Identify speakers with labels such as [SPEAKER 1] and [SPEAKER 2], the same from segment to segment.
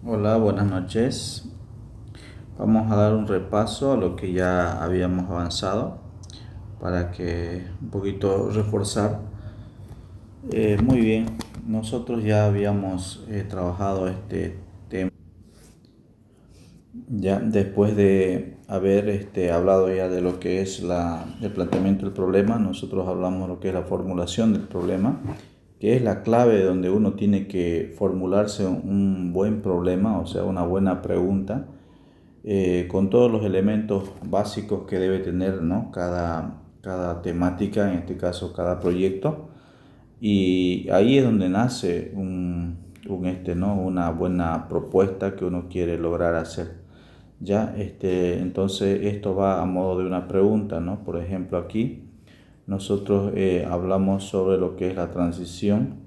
[SPEAKER 1] Hola, buenas noches. Vamos a dar un repaso a lo que ya habíamos avanzado para que un poquito reforzar. Muy bien, nosotros ya habíamos trabajado este tema. Ya después de haber hablado ya de lo que es el planteamiento del problema, nosotros hablamos de lo que es la formulación del problema, que es la clave donde uno tiene que formularse un buen problema, o sea, una buena pregunta con todos los elementos básicos que debe tener, ¿no? Cada temática, en este caso cada proyecto. Y ahí es donde nace ¿no? Una buena propuesta que uno quiere lograr hacer. Ya, entonces esto va a modo de una pregunta, ¿no? Por ejemplo, aquí nosotros hablamos sobre lo que es la transición,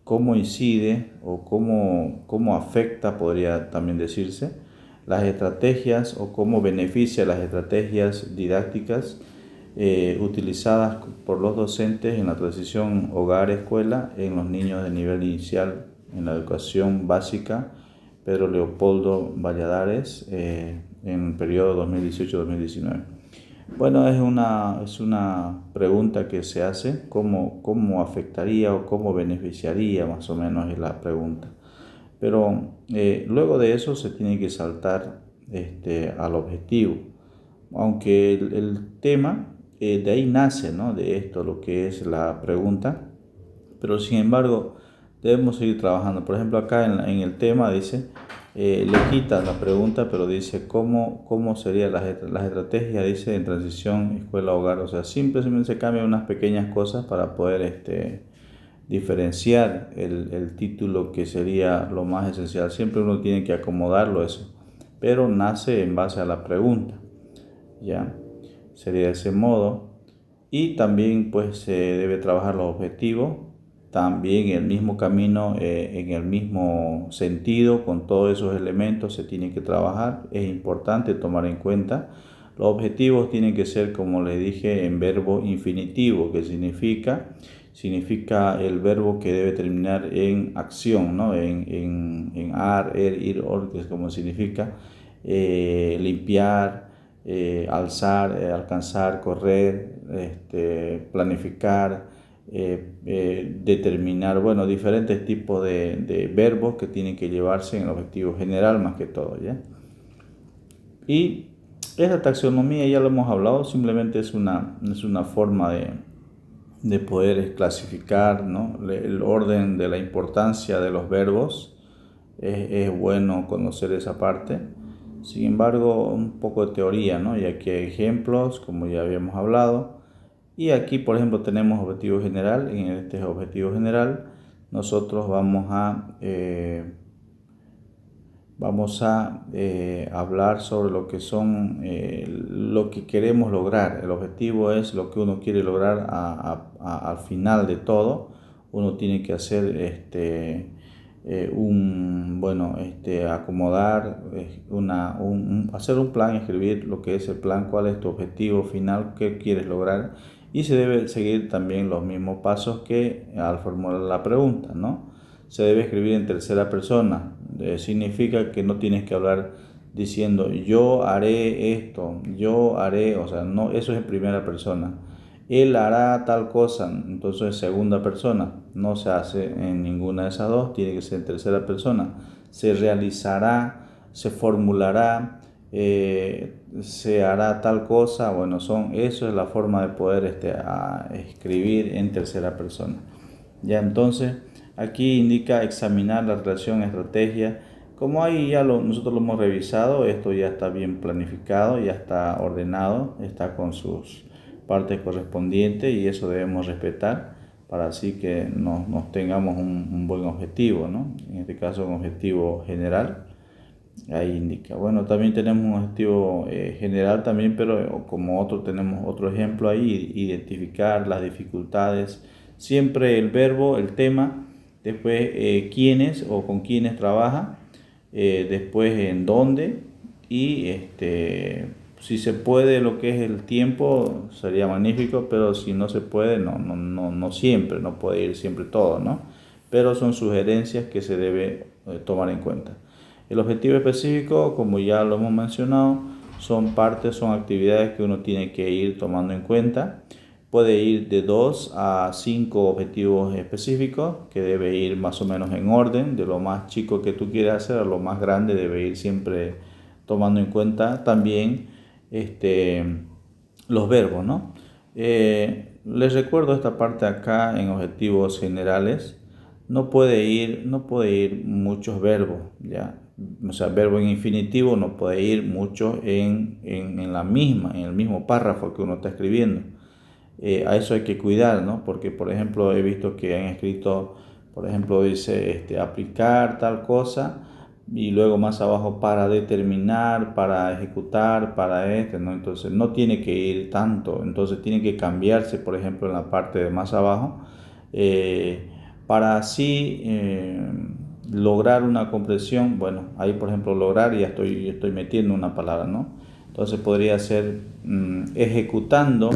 [SPEAKER 1] cómo incide o cómo afecta, podría también decirse, las estrategias o cómo beneficia las estrategias didácticas utilizadas por los docentes en la transición hogar-escuela en los niños de nivel inicial en la educación básica Pedro Leopoldo Valladares en el periodo 2018-2019. Bueno, es una pregunta que se hace, cómo afectaría o cómo beneficiaría, más o menos es la pregunta. Pero luego de eso se tiene que saltar al objetivo, aunque el tema de ahí nace, ¿no? De esto, lo que es la pregunta, pero sin embargo debemos seguir trabajando. Por ejemplo, acá en el tema dice, le quita la pregunta, pero dice cómo serían las estrategias, dice, en transición escuela-hogar. O sea, simplemente se cambian unas pequeñas cosas para poder diferenciar el título, que sería lo más esencial. Siempre uno tiene que acomodarlo eso, pero nace en base a la pregunta, ¿ya? Sería de ese modo. Y también pues se debe trabajar los objetivos, también en el mismo camino, en el mismo sentido, con todos esos elementos se tiene que trabajar. Es importante tomar en cuenta. Los objetivos tienen que ser, como les dije, en verbo infinitivo, que significa el verbo que debe terminar en acción, ¿no? En ar, er, ir, or, que es como significa limpiar, alzar, alcanzar, correr, planificar, determinar, bueno, diferentes tipos de verbos que tienen que llevarse en el objetivo general más que todo, ¿ya? Y esa taxonomía ya lo hemos hablado, simplemente es una forma de poder clasificar, ¿no? El orden de la importancia de los verbos. Es bueno conocer esa parte. Sin embargo, un poco de teoría, ¿no? Y aquí hay ejemplos, como ya habíamos hablado. Y aquí, por ejemplo, tenemos objetivo general. En este objetivo general, nosotros vamos a hablar sobre lo que son, lo que queremos lograr. El objetivo es lo que uno quiere lograr al final de todo. Uno tiene que hacer acomodar hacer un plan, escribir lo que es el plan, cuál es tu objetivo final, qué quieres lograr, y se debe seguir también los mismos pasos que al formular la pregunta, ¿no? Se debe escribir en tercera persona. Significa que no tienes que hablar diciendo yo haré esto, yo haré, o sea, no, eso es en primera persona. Él hará tal cosa, entonces en segunda persona. No se hace en ninguna de esas dos, tiene que ser en tercera persona. Se realizará, se formulará, se hará tal cosa. Bueno, eso es la forma de poder escribir en tercera persona. Ya, entonces aquí indica examinar la relación estrategia. Como ahí nosotros lo hemos revisado, esto ya está bien planificado, ya está ordenado, está con sus partes correspondientes, y eso debemos respetar para así que nos tengamos un buen objetivo, ¿no? En este caso un objetivo general. Ahí indica. Bueno, también tenemos un objetivo general también, pero como tenemos otro ejemplo ahí, identificar las dificultades. Siempre el verbo, el tema, después quiénes o con quiénes trabaja, después en dónde, y si se puede lo que es el tiempo sería magnífico, pero si no se puede, no siempre, no puede ir siempre todo, ¿no? Pero son sugerencias que se debe tomar en cuenta. El objetivo específico, como ya lo hemos mencionado, son actividades que uno tiene que ir tomando en cuenta. Puede ir de 2 a 5 objetivos específicos, que debe ir más o menos en orden, de lo más chico que tú quieras hacer a lo más grande, debe ir siempre tomando en cuenta también los verbos, ¿no? Les recuerdo esta parte acá en objetivos generales. No puede ir muchos verbos, ¿ya? O sea, verbo en infinitivo no puede ir mucho en el mismo párrafo que uno está escribiendo. A eso hay que cuidar, ¿no? Porque, por ejemplo, he visto que han escrito, por ejemplo, dice aplicar tal cosa y luego más abajo para determinar, para ejecutar, ¿no? Entonces no tiene que ir tanto, entonces tiene que cambiarse, por ejemplo, en la parte de más abajo, eh, para así lograr una comprensión. Bueno, ahí, por ejemplo, lograr, ya estoy metiendo una palabra, ¿no? Entonces podría ser ejecutando,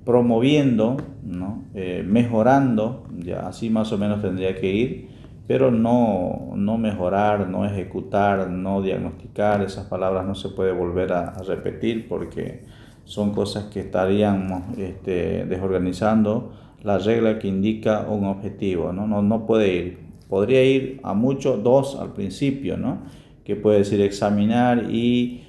[SPEAKER 1] promoviendo, ¿no? Mejorando, ya así más o menos tendría que ir, pero no mejorar, no ejecutar, no diagnosticar. Esas palabras no se puede volver a repetir porque son cosas que estarían desorganizando la regla que indica un objetivo, ¿no? No puede ir. Podría ir a mucho, 2 al principio, ¿no? Que puede decir examinar y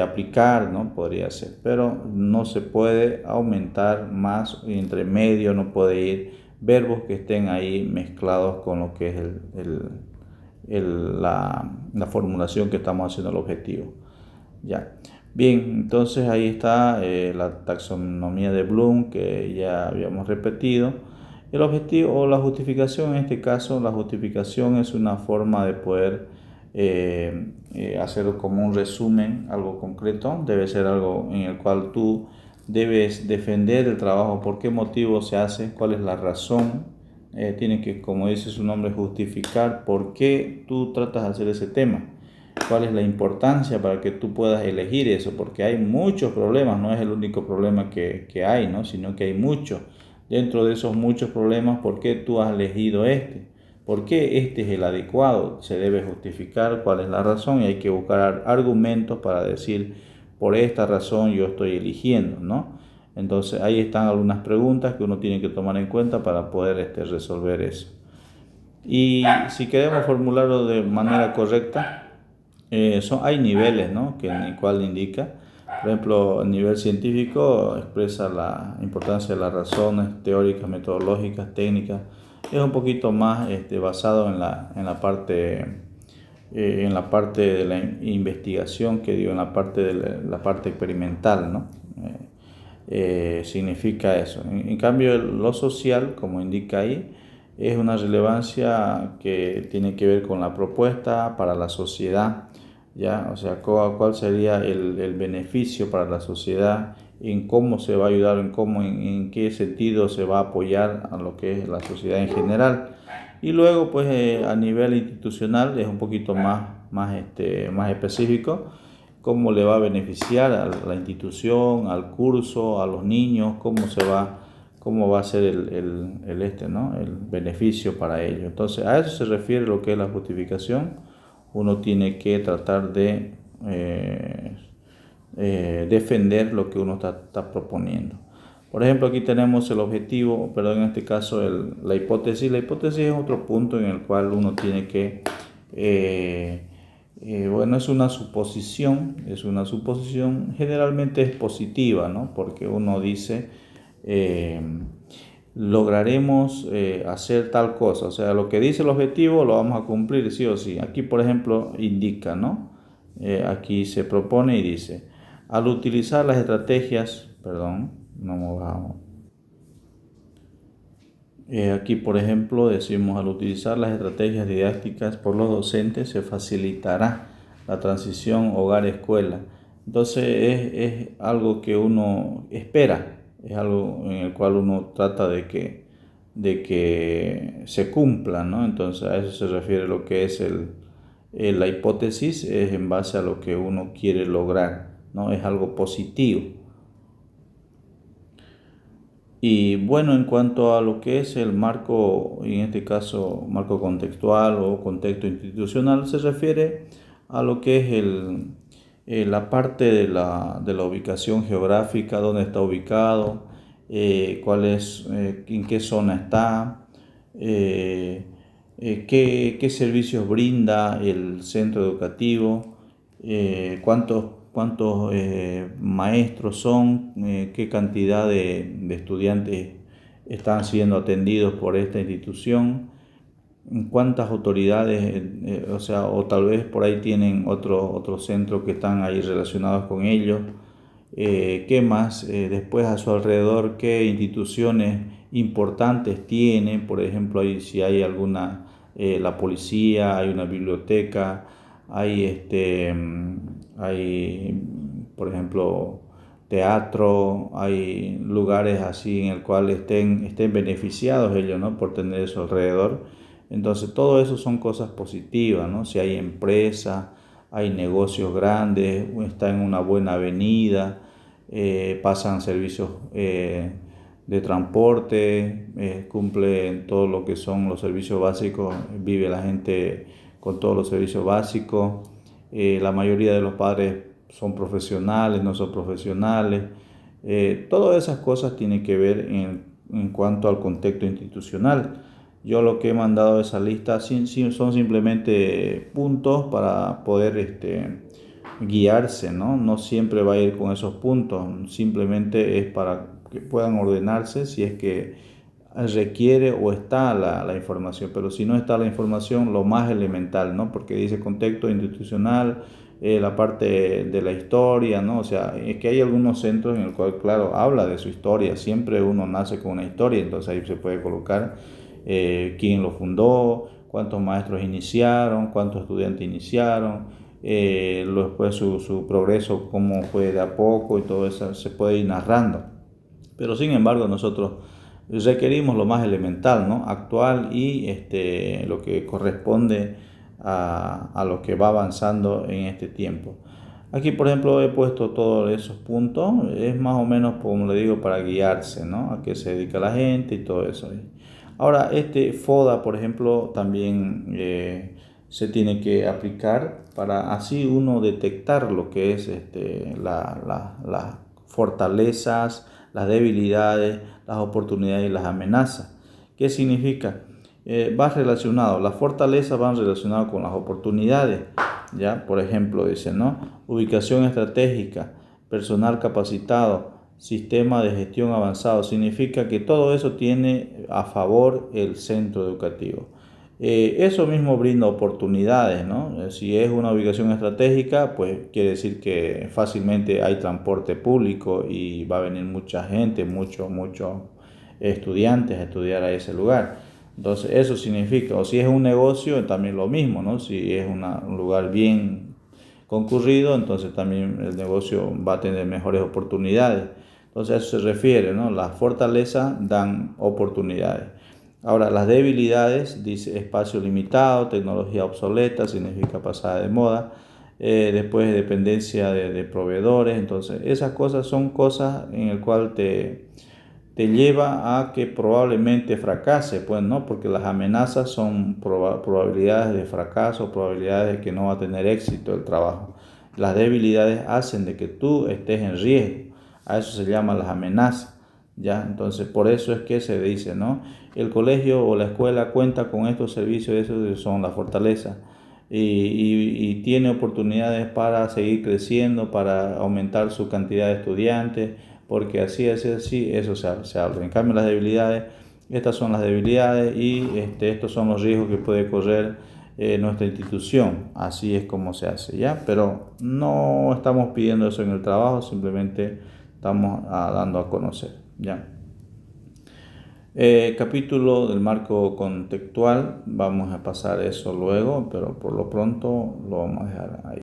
[SPEAKER 1] aplicar, ¿no? Podría ser, pero no se puede aumentar más, entre medio no puede ir verbos que estén ahí mezclados con lo que es la formulación que estamos haciendo el objetivo. Ya. Bien, entonces ahí está la taxonomía de Bloom que ya habíamos repetido. El objetivo o la justificación, en este caso, la justificación es una forma de poder hacer como un resumen, algo concreto. Debe ser algo en el cual tú debes defender el trabajo, por qué motivo se hace, cuál es la razón. Tiene que, como dice su nombre, justificar por qué tú tratas de hacer ese tema. Cuál es la importancia para que tú puedas elegir eso, porque hay muchos problemas, no es el único problema que hay, ¿no? Sino que hay muchos. Dentro de esos muchos problemas, ¿por qué tú has elegido este? ¿Por qué este es el adecuado? Se debe justificar cuál es la razón y hay que buscar argumentos para decir, por esta razón yo estoy eligiendo, ¿no? Entonces ahí están algunas preguntas que uno tiene que tomar en cuenta para poder resolver eso. Y si queremos formularlo de manera correcta, hay niveles, ¿no? Que en el cual indica. Por ejemplo, el nivel científico expresa la importancia de las razones teóricas, metodológicas, técnicas. Es un poquito más basado en la parte de la investigación, que digo, en la parte de la parte experimental, ¿no? Significa eso. En cambio, lo social, como indica ahí, es una relevancia que tiene que ver con la propuesta para la sociedad, ¿ya? O sea, cuál sería el beneficio para la sociedad, en cómo se va a ayudar, en qué sentido se va a apoyar a lo que es la sociedad en general. Y luego, pues, a nivel institucional es un poquito más específico, cómo le va a beneficiar a la institución, al curso, a los niños, cómo va a ser ¿no? El beneficio para ellos. Entonces, a eso se refiere lo que es la justificación. Uno tiene que tratar de defender lo que uno está proponiendo. Por ejemplo, aquí tenemos el objetivo, perdón, en este caso la hipótesis. La hipótesis es otro punto en el cual uno tiene que, bueno, es una suposición, generalmente es positiva, ¿no? Porque uno dice, lograremos hacer tal cosa, o sea, lo que dice el objetivo lo vamos a cumplir sí o sí. Aquí, por ejemplo, indica, ¿no? Aquí se propone y dice, al utilizar las estrategias, perdón, no movamos. Aquí, por ejemplo, decimos, al utilizar las estrategias didácticas por los docentes se facilitará la transición hogar-escuela. Entonces es algo que uno espera, es algo en el cual uno trata de que se cumpla, ¿no? Entonces a eso se refiere lo que es la hipótesis, es en base a lo que uno quiere lograr, ¿no? Es algo positivo. Y bueno, en cuanto a lo que es el marco, en este caso marco contextual o contexto institucional, se refiere a lo que es la parte de la ubicación geográfica, dónde está ubicado, en qué zona está, eh, qué servicios brinda el centro educativo, cuántos maestros son, qué cantidad de estudiantes están siendo atendidos por esta institución, cuántas autoridades, o sea, o tal vez por ahí tienen otros centros que están ahí relacionados con ellos. ¿Qué más? Después a su alrededor, qué instituciones importantes tienen, por ejemplo, si hay alguna, la policía, hay una biblioteca, hay, por ejemplo, teatro, hay lugares así en el cual estén beneficiados ellos, ¿no? Por tener eso alrededor. Entonces, todo eso son cosas positivas, ¿no? Si hay empresa, hay negocios grandes, está en una buena avenida, pasan servicios de transporte, cumplen todo lo que son los servicios básicos, vive la gente con todos los servicios básicos, la mayoría de los padres son profesionales, no son profesionales, todas esas cosas tienen que ver en cuanto al contexto institucional. Yo lo que he mandado de esa lista son simplemente puntos para poder guiarse, ¿no? No siempre va a ir con esos puntos, simplemente es para que puedan ordenarse si es que requiere o está la información, pero si no está la información, lo más elemental, ¿no? Porque dice contexto institucional, la parte de la historia, ¿no? O sea, es que hay algunos centros en el cual, claro, habla de su historia, siempre uno nace con una historia, entonces ahí se puede colocar quién lo fundó, cuántos maestros iniciaron, cuántos estudiantes iniciaron, después su progreso, cómo fue de a poco y todo eso se puede ir narrando. Pero sin embargo nosotros requerimos lo más elemental, ¿no? Actual y lo que corresponde a lo que va avanzando en este tiempo. Aquí, por ejemplo, he puesto todos esos puntos, es más o menos, como le digo, para guiarse, ¿no? A qué se dedica la gente y todo eso. Ahora, este FODA, por ejemplo, también se tiene que aplicar para así uno detectar lo que es las fortalezas, las debilidades, las oportunidades y las amenazas. ¿Qué significa? Va relacionado, las fortalezas van relacionadas con las oportunidades, ¿ya? Por ejemplo, dice, ¿no? Ubicación estratégica, personal capacitado, sistema de gestión avanzado. Significa que todo eso tiene a favor el centro educativo. Eso mismo brinda oportunidades, ¿no? Si es una ubicación estratégica, pues quiere decir que fácilmente hay transporte público y va a venir mucha gente, muchos estudiantes a estudiar a ese lugar. Entonces eso significa, o si es un negocio, también lo mismo, ¿no? Si es un lugar bien concurrido, entonces también el negocio va a tener mejores oportunidades. Entonces a eso se refiere, ¿no? Las fortalezas dan oportunidades. Ahora, las debilidades, dice espacio limitado, tecnología obsoleta, significa pasada de moda. Después dependencia de proveedores. Entonces, esas cosas son cosas en el cual te lleva a que probablemente fracase, pues no, porque las amenazas son probabilidades de fracaso, probabilidades de que no va a tener éxito el trabajo. Las debilidades hacen de que tú estés en riesgo. A eso se llaman las amenazas. ¿Ya? Entonces, por eso es que se dice, ¿no? El colegio o la escuela cuenta con estos servicios, esos son las fortalezas, y tiene oportunidades para seguir creciendo, para aumentar su cantidad de estudiantes, porque así, eso se habla. En cambio, las debilidades, estas son las debilidades y estos son los riesgos que puede correr nuestra institución. Así es como se hace, ¿ya? Pero no estamos pidiendo eso en el trabajo, simplemente estamos dando a conocer, ¿ya? Capítulo del marco contextual, vamos a pasar eso luego, pero por lo pronto lo vamos a dejar ahí.